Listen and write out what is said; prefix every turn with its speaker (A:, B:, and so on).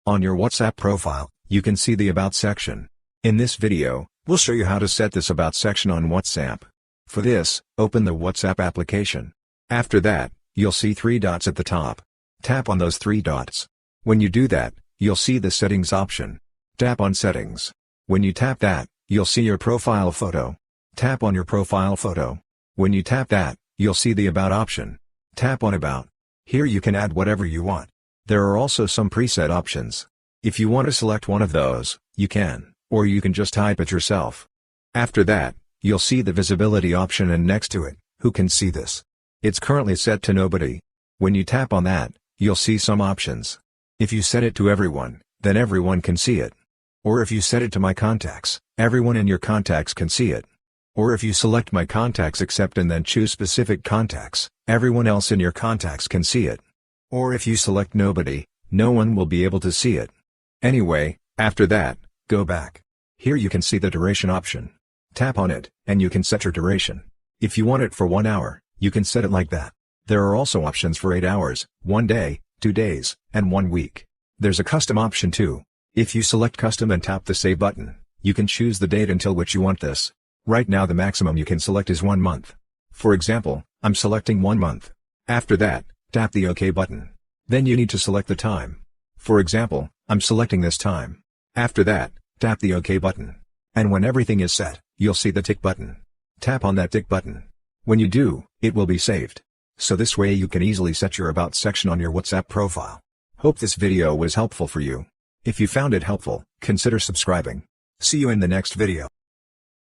A: On your WhatsApp profile, you can see the About section. In this video, we'll show you how to set this About section on WhatsApp. For this, open the WhatsApp application. After that, you'll see three dots at the top. Tap on those three dots. When you do that, you'll see the Settings option. Tap on Settings. When you tap that, you'll see your profile photo. Tap on your profile photo. When you tap that, you'll see the About option. Tap on About. Here you can add whatever you want. There are also some preset options. If you want to select one of those, you can, or you can just type it yourself. After that, you'll see the visibility option and next to it, who can see this. It's currently set to nobody. When you tap on that, you'll see some options. If you set it to everyone, then everyone can see it. Or if you set it to my contacts, everyone in your contacts can see it. Or if you select my contacts except and then choose specific contacts, everyone else in your contacts can see it. Or if you select nobody, no one will be able to see it. Anyway, after that, go back. Here you can see the duration option. Tap on it, and you can set your duration. If you want it for 1 hour, you can set it like that. There are also options for 8 hours, 1 day, 2 days, and 1 week. There's a custom option too. If you select custom and tap the save button, you can choose the date until which you want this. Right now the maximum you can select is 1 month. For example, I'm selecting 1 month. After that, tap the OK button. Then you need to select the time. For example, I'm selecting this time. After that, tap the OK button. And when everything is set, you'll see the tick button. Tap on that tick button. When you do, it will be saved. So this way you can easily set your About section on your WhatsApp profile. Hope this video was helpful for you. If you found it helpful, consider subscribing. See you in the next video.